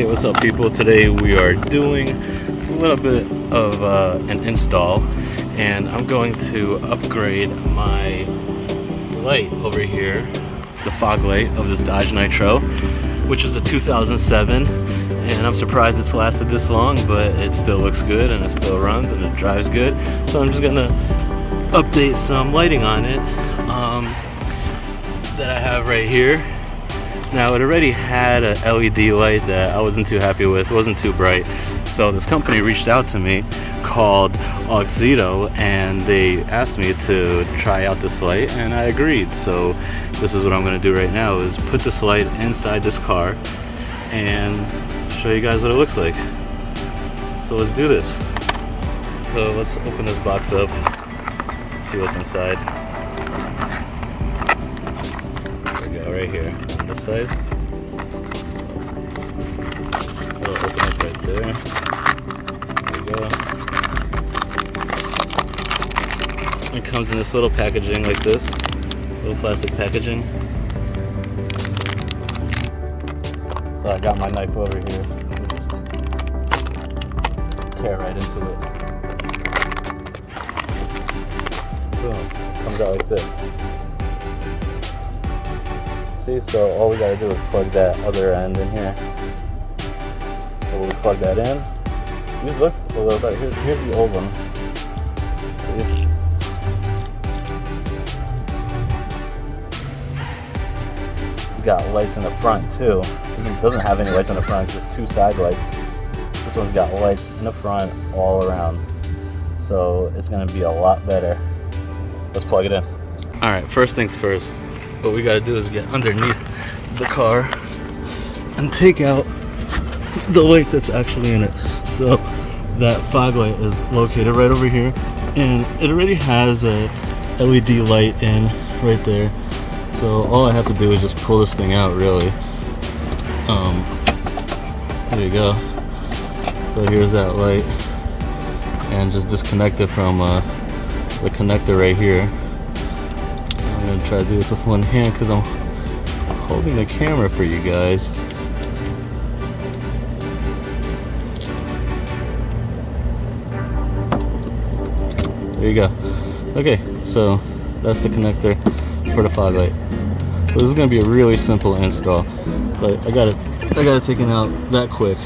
Hey, what's up people? Today we are doing a little bit of an install, and I'm going to upgrade my light over here, the fog light of this Dodge Nitro, which is a 2007, and I'm surprised it's lasted this long, but it still looks good and it still runs and it drives good. So I'm just gonna update some lighting on it that I have right here. Now it already had a LED light that I wasn't too happy with. It wasn't too bright. So this company reached out to me called Auxito, and they asked me to try out this light, and I agreed. So this is what I'm gonna do right now, is put this light inside this car and show you guys what it looks like. So let's do this. So let's open this box up, see what's inside. There we go, right here. This side. It'll open up right there. There we go. It comes in this little packaging like this, little plastic packaging. So I got my knife over here. Just tear right into it. Boom. It comes out like this. See, so all we gotta do is plug that other end in here. So we'll plug that in. Just look a little bit. Here's the old one. See? It's got lights in the front too. Doesn't have any lights in the front. It's just two side lights. This one's got lights in the front all around. So it's gonna be a lot better. Let's plug it in. All right. First things first. What we got to do is get underneath the car and take out the light that's actually in it. So that fog light is located right over here, and it already has a LED light in right there. So all I have to do is just pull this thing out, really. There you go. So here's that light, and just disconnect it from the connector right here. I'm gonna try to do this with one hand because I'm holding the camera for you guys. There you go. Okay, so that's the connector for the fog light. So this is gonna be a really simple install. Like I got it taken out that quick.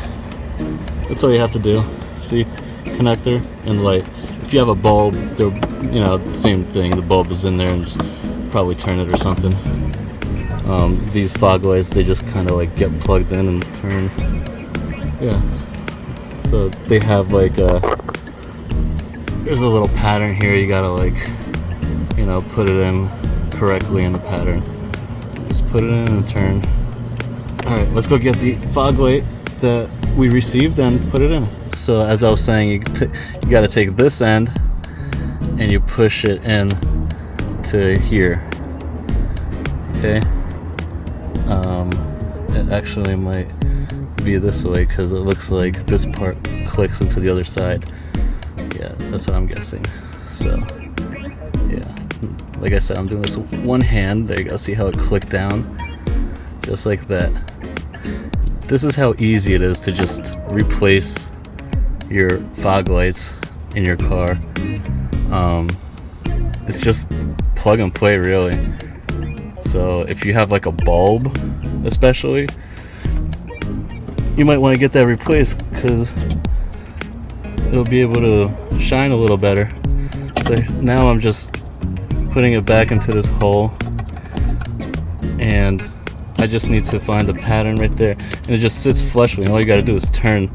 That's all you have to do. See, connector and light. If you have a bulb, they're, you know, same thing. The bulb is in there, and just probably turn it or something. These fog lights, they just kind of like get plugged in and turn. Yeah. So they have like there's a little pattern here. You gotta, like, you know, put it in correctly in the pattern. Just put it in and turn. All right, let's go get the fog light that we received and put it in. So as I was saying, you gotta take this end and you push it in to here. Okay. It actually might be this way because it looks like this part clicks into the other side. Yeah, that's what I'm guessing. So yeah, like I said, I'm doing this with one hand. There you go. See how it clicked down, just like that. This is how easy it is to just replace your fog lights in your car. It's just plug and play, really. So if you have like a bulb, especially, you might want to get that replaced because it'll be able to shine a little better. So now I'm just putting it back into this hole, and I just need to find the pattern right there, and it just sits flushly, and all you got to do is turn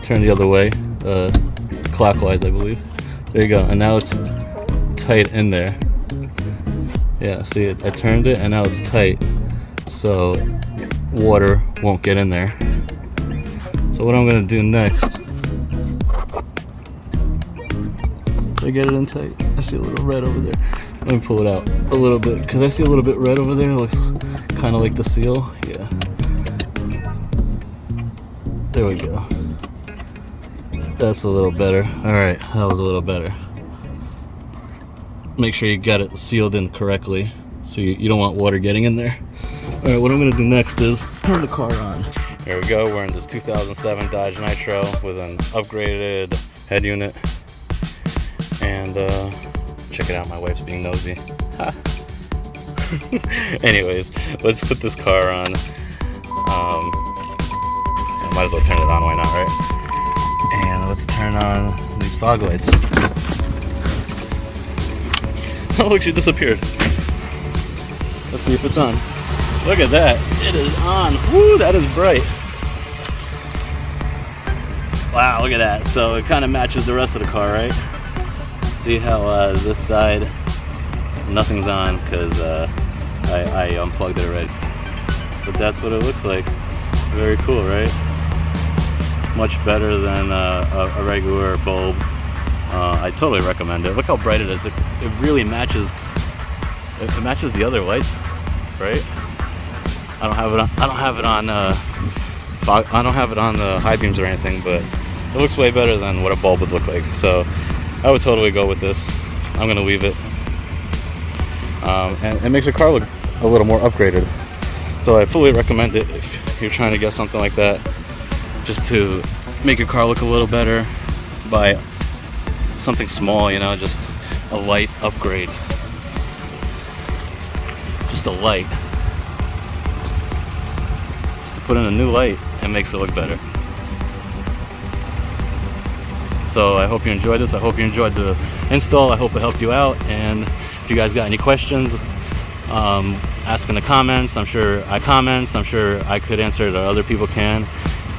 the other way, clockwise, I believe. There you go, and now it's tight in there. Yeah, see, I turned it and now it's tight, so water won't get in there. So what I'm gonna do next, did I get it in tight? I see a little red over there. Let me pull it out a little bit because I see a little bit red over there. It looks kind of like the seal. Yeah, there we go. That's a little better. All right, that was a little better. Make sure you got it sealed in correctly, so you don't want water getting in there. All right, what I'm gonna do next is turn the car on. There we go, we're in this 2007 Dodge Nitro with an upgraded head unit. And check it out, my wife's being nosy. Anyways, let's put this car on. I might as well turn it on, why not, right? And let's turn on these fog lights. Oh look, she disappeared. Let's see if it's on. Look at that, it is on. Woo, that is bright. Wow, look at that. So it kind of matches the rest of the car, right? See how this side, nothing's on because I unplugged it already. But that's what it looks like. Very cool, right? Much better than a regular bulb. I totally recommend it. Look how bright it is. It really matches. It matches the other lights, right? I don't have it on. I don't have it on the high beams or anything, but it looks way better than what a bulb would look like. So I would totally go with this. I'm gonna leave it, and it makes your car look a little more upgraded. So I fully recommend it if you're trying to get something like that, just to make your car look a little better. Buy something small, you know, just a light upgrade. Just a light. Just to put in a new light, it makes it look better. So I hope you enjoyed this. I hope you enjoyed the install. I hope it helped you out. And if you guys got any questions, ask in the comments. I'm sure I could answer it, or other people can.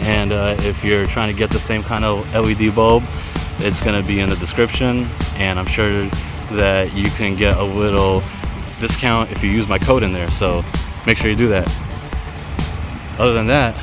And if you're trying to get the same kind of LED bulb, it's going to be in the description. And I'm sure that you can get a little discount if you use my code in there. So make sure you do that. Other than that,